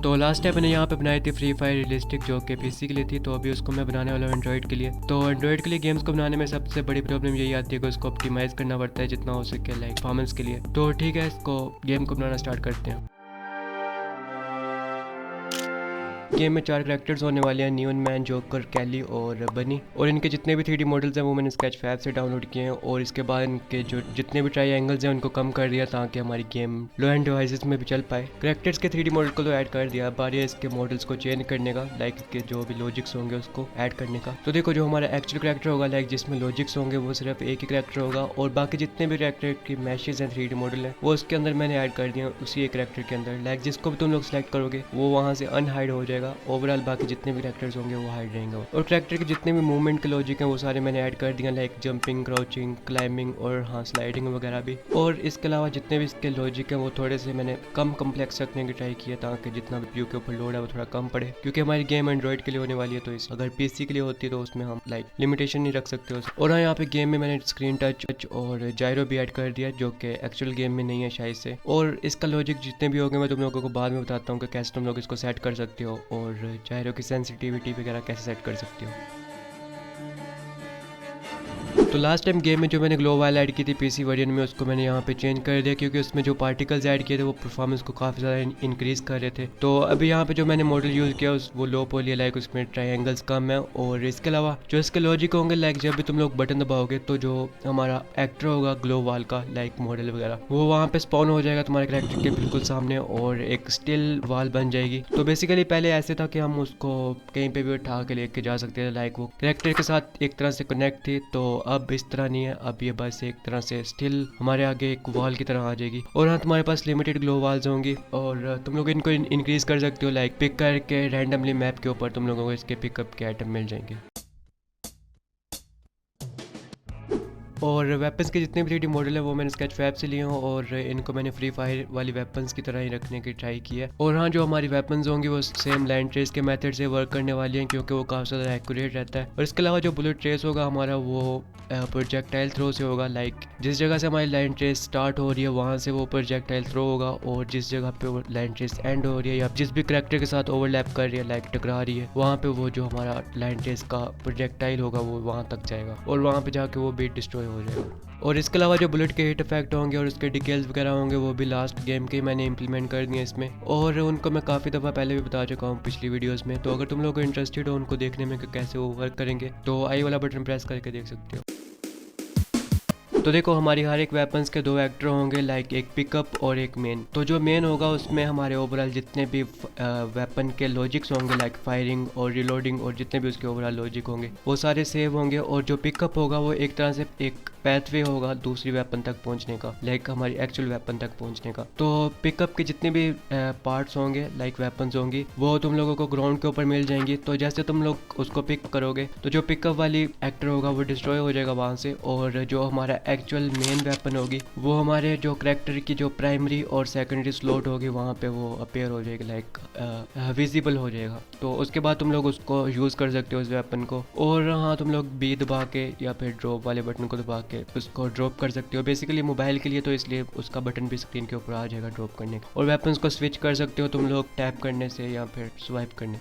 तो last time मैंने यहाँ पे बनाई थी फ्री फायर रियलिस्टिक जो कि पीसी के लिए थी, तो अभी उसको मैं बनाने वाला हूँ एंड्रॉइड के लिए। तो एंड्रॉइड के लिए गेम्स को बनाने में सबसे बड़ी प्रॉब्लम यही आती है कि उसको ऑप्टिमाइज करना पड़ता है जितना हो सके लाइक परफॉर्मेंस के लिए। तो ठीक है, इसको गेम को बनाना स्टार्ट करते हैं। गेम में 4 कैरेक्टर्स होने वाले हैं, नियॉन मैन, जोकर, कैली और बनी। और इनके जितने भी 3D मॉडल्स हैं वो मैंने स्केच 5 से डाउनलोड किए हैं। और इसके बाद इनके जो जितने भी ट्राई एंगल्स हैं उनको कम कर दिया ताकि हमारी गेम लो एंड डिवाइसेस में भी चल पाए। कैरेक्टर्स के 3D मॉडल को तो ऐड कर दिया, बारी है इसके मॉडल्स को चेंज करने का, लाइक इसके जो भी लॉजिक्स होंगे उसको ऐड करने का। तो देखो, जो हमारा एक्चुअल कैरेक्टर होगा लाइक जिसमें लॉजिक्स होंगे वो सिर्फ एक ही कैरेक्टर होगा, और बाकी जितने भी कैरेक्टर की मैशेज हैं 3D मॉडल हैं वो उसके अंदर मैंने ऐड कर दिया उसी एक कैरेक्टर के अंदर। लाइक जिसको भी तुम लोग सेलेक्ट करोगे वो वहाँ से अनहाइड हो जाएगा, ओवरऑल बाकी जितने भी कैरेक्टर्स होंगे वो हाइड रहेंगे। और कैरेक्टर के जितने भी मूवमेंट के लॉजिक हैं वो सारे मैंने ऐड कर दिए, लाइक जंपिंग, क्राउचिंग, क्लाइंबिंग और हाँ स्लाइडिंग वगैरह भी। और इसके अलावा जितने भी इसके लॉजिक हैं वो थोड़े से मैंने कम कम्प्लेक्स रखने की ट्राई किया ताकि जितना भी व्यू के ऊपर लोड है वो थोड़ा कम पड़े, क्योंकि हमारी गेम एंड्रॉइड के लिए होने वाली है। तो इस अगर पीसी के लिए होती तो उसमें हम लाइक लिमिटेशन नहीं रख सकते। और हाँ, यहाँ पे गेम में मैंने स्क्रीन टच और जायरो भी ऐड कर दिया जो कि एक्चुअल गेम में नहीं है शायद से। और इसका लॉजिक जितने भी होंगे मैं तुम लोगों को बाद में बताता हूँ कि कैसे तुम लोग इसको सेट कर सकते हो और जायरो की सेंसिटिविटी वगैरह कैसे सेट कर सकते हो। तो लास्ट टाइम गेम में जो मैंने ग्लो वाल ऐड की थी पीसी वर्जन में उसको मैंने यहाँ पे चेंज कर दिया, क्योंकि उसमें जो पार्टिकल्स ऐड किए थे वो परफॉर्मेंस को काफ़ी ज़्यादा इंक्रीज़ कर रहे थे। तो अभी यहाँ पे जो मैंने मॉडल यूज़ किया वो लो पोली है, लाइक उसमें ट्रायंगल्स कम है। और इसके अलावा जो इसके लॉजिक होंगे लाइक जब भी तुम लोग बटन दबाओगे तो जो हमारा एक्टर होगा ग्लो वाल का लाइक मॉडल वगैरह वो वहाँ पे स्पॉन हो जाएगा तुम्हारे कैरेक्टर के बिल्कुल सामने और एक स्टिल वाल बन जाएगी। तो बेसिकली पहले ऐसे था कि हम उसको कहीं पे भी उठा के लेके जा सकते थे, लाइक वो कैरेक्टर के साथ एक तरह से कनेक्ट थी। तो अब इस तरह नहीं है, अब ये बस एक तरह से स्टिल हमारे आगे एक वॉल की तरह आ जाएगी। और हाँ, तुम्हारे पास लिमिटेड ग्लो वॉल्स होंगी और तुम लोग इनको इंक्रीज कर सकते हो, लाइक पिक करके रैंडमली मैप के ऊपर तुम लोगों को इसके पिकअप के आइटम मिल जाएंगे। और वेपन्स के जितने भी 3D मॉडल है वो मैंने स्केच फैब से लिए हों और इनको मैंने फ्री फायर वाली वेपन्स की तरह ही रखने की ट्राई की है। और हाँ, जो हमारी वेपन्स होंगी वो सेम लाइन ट्रेस के मेथड से वर्क करने वाली हैं क्योंकि वो काफ़ी ज़्यादा एक्यूरेट रहता है। और इसके अलावा जो बुलेट ट्रेस होगा हमारा वो प्रोजेक्टाइल थ्रो से होगा, लाइक जिस जगह से हमारी लाइन ट्रेस स्टार्ट हो रही है वहाँ से वो प्रोजेक्टाइल थ्रो होगा, और जिस जगह पे वो लाइन ट्रेस एंड हो रही है या जिस भी करेक्टर के साथ ओवरलैप कर रही है लाइक टकरा रही है वहाँ पे वो जो हमारा लाइन ट्रेस का प्रोजेक्टाइल होगा वो वहाँ तक जाएगा और वहाँ पे जाके वो भी डिस्ट्रॉय हो जाएगा। और इसके अलावा जो बुलेट के हिट इफेक्ट होंगे और उसके डिटेल्स वगैरह होंगे वो भी लास्ट गेम के मैंने इंप्लीमेंट कर दिए इसमें, और उनको मैं काफ़ी दफ़ा पहले भी बता चुका हूँ पिछली वीडियोस में। तो अगर तुम लोग इंटरेस्टेड हो उनको देखने में कि कैसे वो वर्क करेंगे तो आई वाला बटन प्रेस करके देख सकते हो। तो देखो, हमारी हर एक वेपन्स के 2 एक्टर होंगे, लाइक एक पिकअप और एक मेन। तो जो मेन होगा उसमें हमारे ओवरऑल जितने भी वेपन के लॉजिक्स होंगे लाइक फायरिंग और रिलोडिंग और जितने भी उसके ओवरऑल लॉजिक होंगे वो सारे सेव होंगे। और जो पिकअप होगा वो एक तरह से एक पैथवे होगा दूसरी वेपन तक पहुंचने का, लाइक हमारी एक्चुअल वेपन तक पहुंचने का। तो पिकअप के जितने भी पार्ट्स होंगे लाइक वेपन्स होंगी वो तुम लोगों को ग्राउंड के ऊपर मिल जाएंगी। तो जैसे तुम लोग उसको पिक करोगे तो जो पिकअप वाली एक्टर होगा वो डिस्ट्रॉय हो जाएगा वहाँ से, और जो हमारा एक्चुअल मेन वेपन होगी वो हमारे जो करेक्टर की जो प्राइमरी और सेकेंडरी स्लॉट होगी वहाँ पे वो अपेयर हो जाएगी, लाइक विजिबल हो जाएगा। तो उसके बाद तुम लोग उसको यूज़ कर सकते हो उस वेपन को। और हाँ, तुम लोग बी दबा के या फिर ड्रॉप वाले बटन को दबा के उसको ड्रॉप कर सकते हो। बेसिकली मोबाइल के लिए तो इसलिए उसका बटन भी स्क्रीन के ऊपर आ जाएगा ड्रॉप करने का। और वेपन्स को स्विच कर सकते हो तुम लोग टैप करने से या फिर स्वाइप करने।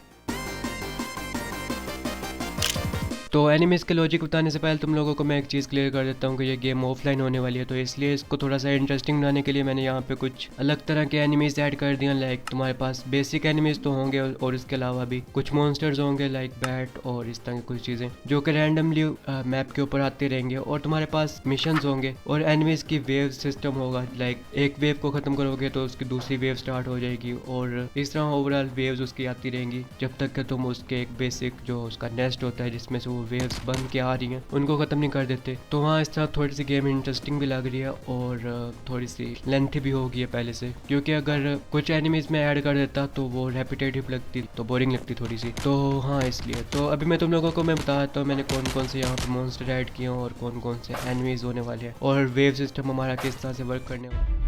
तो एनिमीज के लॉजिक बताने से पहले तुम लोगों को मैं एक चीज़ क्लियर कर देता हूँ कि ये गेम ऑफलाइन होने वाली है, तो इसलिए इसको थोड़ा सा इंटरेस्टिंग बनाने के लिए मैंने यहाँ पे कुछ अलग तरह के एनिमीज ऐड कर दिए। लाइक तुम्हारे पास बेसिक एनिमीज तो होंगे और इसके अलावा भी कुछ मॉन्स्टर्स होंगे लाइक बैट और इस तरह की कुछ चीज़ें जो कि रैंडमली मैप के ऊपर आते रहेंगे। और तुम्हारे पास मिशंस होंगे और एनिमीज की वेव सिस्टम होगा, लाइक एक वेव को ख़त्म करोगे तो उसकी दूसरी वेव स्टार्ट हो जाएगी और इस तरह ओवरऑल वेव्स उसकी आती रहेंगी जब तक कि तुम उसके एक बेसिक जो उसका नेस्ट होता है जिसमें से वो वेव्स बन के आ रही हैं उनको ख़त्म नहीं कर देते। तो वहाँ इस तरह थोड़ी सी गेम इंटरेस्टिंग भी लग रही है और थोड़ी सी लेंथी भी होगी है पहले से, क्योंकि अगर कुछ एनिमीज में ऐड कर देता तो वो रेपिटेटिव लगती तो बोरिंग लगती थोड़ी सी। तो हाँ, इसलिए तो अभी मैं तुम लोगों को मैं बता देता हूँ मैंने कौन कौन से यहाँ पे मॉन्स्टर ऐड किए हैं और कौन कौन से एनिमीज होने वाले हैं और वेव सिस्टम हमारा किस तरह से वर्क करने वाला है।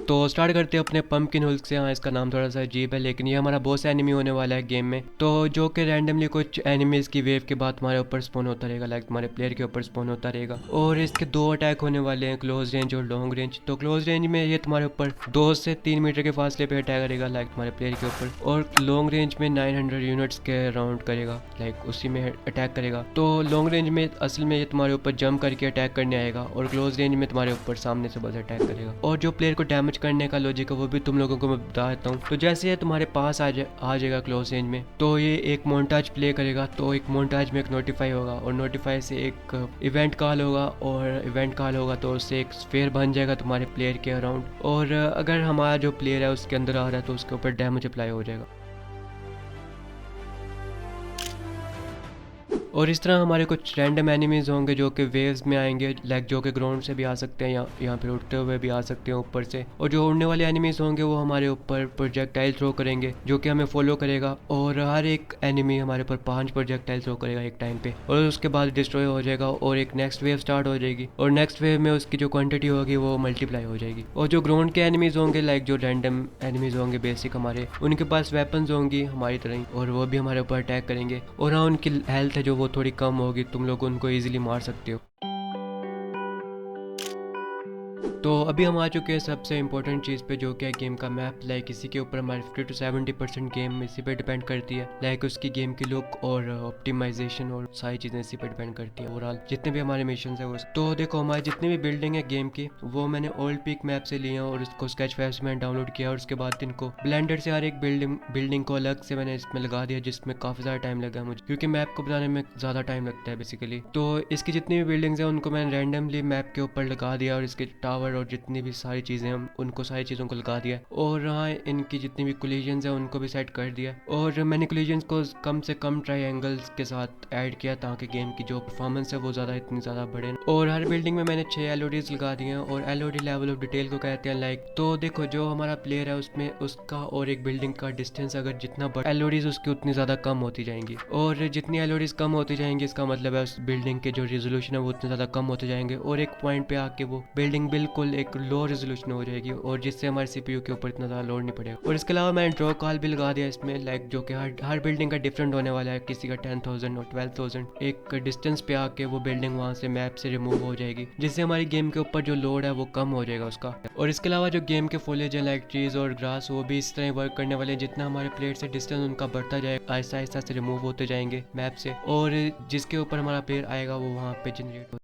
तो स्टार्ट करते हैं अपने पंपकिन हुल्क से। हाँ, इसका नाम थोड़ा सा अजीब है, लेकिन ये हमारा बॉस एनिमी होने वाला है गेम में। तो जो कि रैंडमली कुछ एनिमीज की वेव के बाद हमारे ऊपर स्पॉन होता रहेगा, लाइक हमारे प्लेयर के ऊपर स्पॉन होता रहेगा। और इसके दो अटैक होने वाले हैं, क्लोज रेंज और लॉन्ग रेंज। तो क्लोज रेंज में ये तुम्हारे ऊपर 2 से 3 मीटर के फासले पे अटैक करेगा, लाइक तुम्हारे प्लेयर के ऊपर। और लॉन्ग रेंज में 900 यूनिट्स के राउंड करेगा, लाइक उसी में अटैक करेगा। तो लॉन्ग रेंज में असल में ये तुम्हारे ऊपर जंप करके अटैक करने आएगा, और क्लोज रेंज में तुम्हारे ऊपर सामने से बस अटैक करेगा। और जो प्लेयर को डैमेज करने का लॉजिक है वो भी तुम लोगों को मैं बता देता हूँ। तो जैसे ये तुम्हारे पास आ जाएगा क्लोज रेंज में, तो ये एक मोन्टाज प्ले करेगा। तो एक मोन्टाज में एक नोटिफाई होगा, और नोटिफाई से एक इवेंट कॉल होगा, और इवेंट कॉल होगा तो उससे एक स्फेयर बन जाएगा तुम्हारे प्लेयर के अराउंड। और अगर हमारा जो प्लेयर है उसके अंदर आ रहा है तो उसके ऊपर डैमेज अप्लाई हो जाएगा। और इस तरह हमारे कुछ रैंडम एनिमीज होंगे जो कि वेव्स में आएंगे, लाइक जो कि ग्राउंड से भी आ सकते हैं, या यहाँ पे उड़ते हुए भी आ सकते हैं ऊपर से। और जो उड़ने वाले एनिमीज होंगे वो हमारे ऊपर प्रोजेक्टाइल थ्रो करेंगे, जो कि हमें फॉलो करेगा। और हर एक एनिमी हमारे ऊपर 5 प्रोजेक्टाइल थ्रो करेगा एक टाइम पे, और उसके बाद डिस्ट्रॉय हो जाएगा, और एक नेक्स्ट वेव स्टार्ट हो जाएगी। और नेक्स्ट वेव में उसकी जो क्वांटिटी होगी वो मल्टीप्लाई हो जाएगी। और जो ग्राउंड के एनिमीज होंगे, लाइक जो रैंडम एनिमीज होंगे बेसिक हमारे, उनके पास वेपन्स होंगी हमारी तरह ही, और वो भी हमारे ऊपर अटैक करेंगे। और हाँ, उनकी हेल्थ है जो वो थोड़ी कम होगी, तुम लोग उनको इजीली मार सकते हो। तो अभी हम आ चुके हैं सबसे इंपॉर्टेंट चीज़ पे, जो कि है गेम का मैप। लाइक इसी के ऊपर हमारी 50 to 70% गेम इसी पे डिपेंड करती है, लाइक उसकी गेम की लुक और ऑप्टिमाइजेशन और सारी चीज़ें इसी पे डिपेंड करती है। ओवरऑल जितने भी हमारे मिशन है वो, तो देखो हमारी जितनी भी बिल्डिंग है गेम की, वो मैंने ओल्ड पीक मैप से लिया और उसको स्केच फैब से मैंने डाउनलोड किया। और उसके बाद इनको ब्लेंडर से हर एक बिल्डिंग को अलग से मैंने इसमें लगा दिया, जिसमें काफ़ी ज़्यादा टाइम लगा मुझे, क्योंकि मैप को बनाने में ज़्यादा टाइम लगता है बेसिकली। तो इसकी जितनी भी बिल्डिंग्स हैं उनको मैंने रैंडमली मैप के ऊपर लगा दिया, और इसके टावर और जितनी भी सारी चीज़ें हम उनको सारी चीज़ों को लगा दिया। और हाँ, इनकी जितनी भी कोलिजन्स हैं उनको भी सेट कर दिया। और मैंने कोलिजन्स को कम से कम ट्रायंगल्स के साथ ऐड किया, ताकि गेम की जो परफॉर्मेंस है वो इतनी ज़्यादा बढ़े। और हर बिल्डिंग में मैंने 6 LODs लगा दिए हैं, और LOD लेवल ऑफ डिटेल को कहते हैं। लाइक तो देखो जो हमारा प्लेयर है उसमें उसका और एक बिल्डिंग का डिस्टेंस अगर जितना बड़ा, LODs उसकी उतनी ज़्यादा कम होती जाएंगी। और जितनी LODs कम होती जाएंगी, इसका मतलब है उस बिल्डिंग के जो रेजोल्यूशन है वो उतने ज़्यादा कम होते जाएंगे, और एक पॉइंट पे आके वो बिल्डिंग बिल्कुल एक लो रेजोल्यूशन हो जाएगी, और जिससे हमारे CPU के ऊपर इतना ज़्यादा लोड नहीं पड़ेगा। और इसके अलावा मैंने ड्रॉ कॉल भी लगा दिया इसमें, लाइक जो कि हर बिल्डिंग का डिफरेंट होने वाला है। किसी का 10,000 और 12,000 एक डिस्टेंस पे आके वो बिल्डिंग वहाँ से मैप से रिमूव हो जाएगी, जिससे हमारी गेम के ऊपर जो लोड है वो कम हो जाएगा उसका। और इसके अलावा जो गेम के फॉलेज है, लाइक ट्रीज और ग्रास, वो भी इस तरह वर्क करने वाले हैं। जितना हमारे प्लेयर से डिस्टेंस उनका बढ़ता जाएगा, आहिस्ता आहिस्ता से रिमूव होते जाएंगे मैप से, और जिसके ऊपर हमारा प्लेयर आएगा वो वहाँ पे जनरेट हो।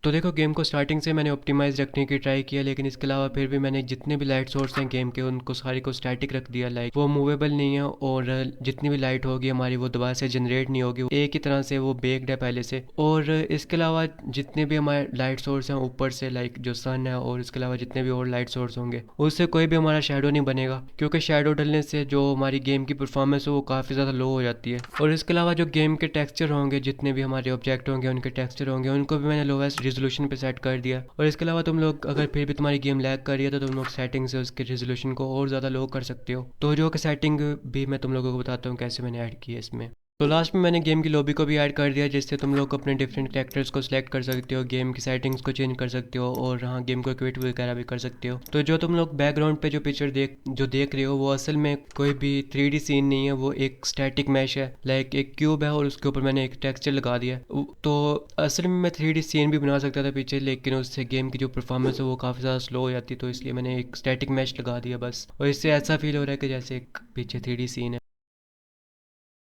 तो देखो गेम को स्टार्टिंग से मैंने ऑप्टिमाइज रखने की ट्राई किया, लेकिन इसके अलावा फिर भी मैंने जितने भी लाइट सोर्स हैं गेम के उनको सारी को स्टैटिक रख दिया, लाइक वो मूवेबल नहीं है, और जितनी भी लाइट होगी हमारी वो दोबारा से जनरेट नहीं होगी, एक ही तरह से वो बेक्ड है पहले से। और इसके अलावा जितने भी हमारे लाइट सोर्स हैं ऊपर से, लाइक जो सन है, और इसके अलावा जितने भी और लाइट सोर्स होंगे, उससे कोई भी हमारा शेडो नहीं बनेगा, क्योंकि शेडो डलने से जो हमारी गेम की परफॉर्मेंस है वो काफ़ी ज़्यादा लो हो जाती है। और इसके अलावा जो गेम के टेक्सचर होंगे, जितने भी हमारे ऑब्जेक्ट होंगे उनके टेक्सचर होंगे, उनको भी मैंने लोवेस्ट रेजोल्यूशन पे सेट कर दिया। और इसके अलावा तुम लोग अगर फिर भी तुम्हारी गेम लैग कर रही है तो तुम लोग सेटिंग से उसके रेजोल्यूशन को और ज़्यादा लो कर सकते हो। तो जो कि सेटिंग भी मैं तुम लोगों को बताता हूँ कैसे मैंने ऐड की है इसमें। तो लास्ट में मैंने गेम की लॉबी को भी ऐड कर दिया, जिससे तुम लोग अपने डिफरेंट कैरेक्टर्स को सिलेक्ट कर सकते हो, गेम की सेटिंग्स को चेंज कर सकते हो, और हाँ गेम को क्विट वगैरह भी कर सकते हो। तो जो तुम लोग बैकग्राउंड पे जो पिक्चर देख रहे हो वो असल में कोई भी 3D सीन नहीं है, वो एक स्टैटिक मैश है, लाइक एक क्यूब है और उसके ऊपर मैंने एक टेक्सचर लगा दिया। तो असल में मैं 3D सीन भी बना सकता था पीछे, लेकिन उससे गेम की जो परफॉर्मेंस है वो काफ़ी ज़्यादा स्लो हो जाती, तो इसलिए मैंने एक स्टैटिक मैश लगा दिया बस। और इससे ऐसा फील हो रहा है कि जैसे एक पीछे 3D सीन है।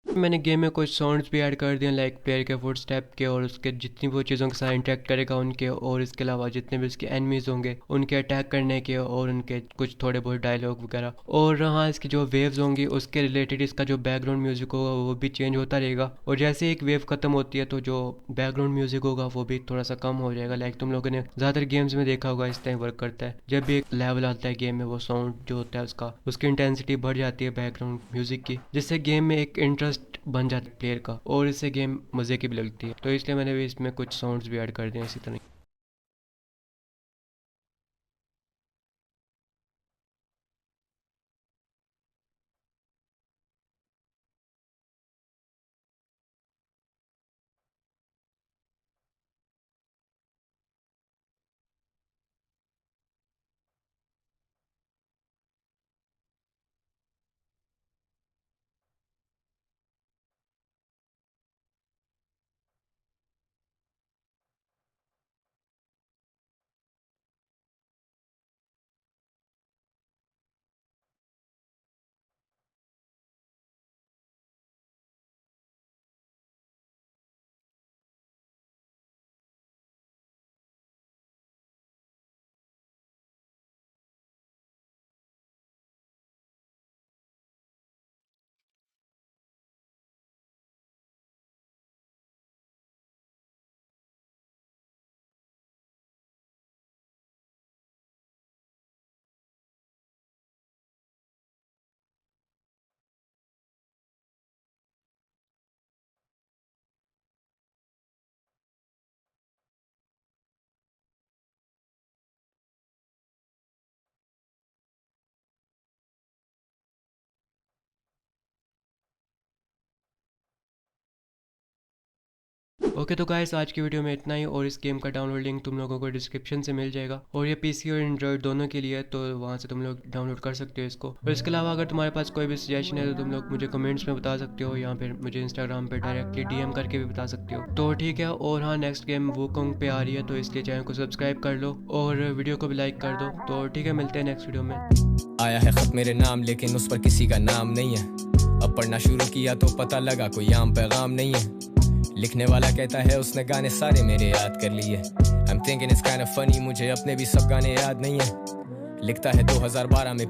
मैंने गेम में कुछ साउंड्स भी ऐड कर दिए, लाइक प्लेयर के फुट स्टेप के, और उसके जितनी वो चीज़ों के साथ इंटरेक्ट करेगा उनके, और इसके अलावा जितने भी उसके एनिमीज होंगे उनके अटैक करने के, और उनके कुछ थोड़े बहुत डायलॉग वगैरह। और हाँ, इसकी जो वेव्स होंगी उसके रिलेटेड इसका जो बैकग्राउंड म्यूजिक होगा वो भी चेंज होता रहेगा, और जैसे एक वेव खत्म होती है तो जो बैकग्राउंड म्यूजिक होगा वो भी थोड़ा सा कम हो जाएगा। लाइक तुम लोगों ने ज़्यादातर गेम्स में देखा होगा इस तरह वर्क करता है, जब भी एक लेवल आता है गेम में वो साउंड जो होता है उसका उसकी इंटेंसिटी बढ़ जाती है बैकग्राउंड म्यूजिक की, जिससे गेम में एक इंटरेस्ट बन जाता है प्लेयर का, और इससे गेम मज़े की भी लगती है। तो इसलिए मैंने भी इसमें कुछ साउंड्स भी ऐड कर दिए इसी तरह। ओके तो गाइस आज की वीडियो में इतना ही, और इस गेम का डाउनलोड लिंक तुम लोगों को डिस्क्रिप्शन से मिल जाएगा, और ये पीसी और एंड्रॉइड दोनों के लिए है, तो वहाँ से तुम लोग डाउनलोड कर सकते हो इसको। और इसके अलावा अगर तुम्हारे पास कोई भी सजेशन है तो तुम लोग मुझे कमेंट्स में बता सकते हो, या फिर मुझे इंस्टाग्राम पे डायरेक्टली डीएम करके भी बता सकते हो। तो ठीक है, और हाँ नेक्स्ट गेम वुकोंग पे आ रही है, तो इसलिए चैनल को सब्सक्राइब कर लो और वीडियो को भी लाइक कर दो। तो ठीक है, मिलते हैं नेक्स्ट वीडियो में। आया है खत मेरे नाम लेकिन उस पर किसी का नाम नहीं है। अब पढ़ना शुरू किया तो पता लगा कोई आम पैगाम नहीं है। लिखने वाला कहता है उसने गाने सारे मेरे याद कर लिए। I'm thinking it's kind of funny, मुझे अपने भी सब गाने याद नहीं है। लिखता है 2012 में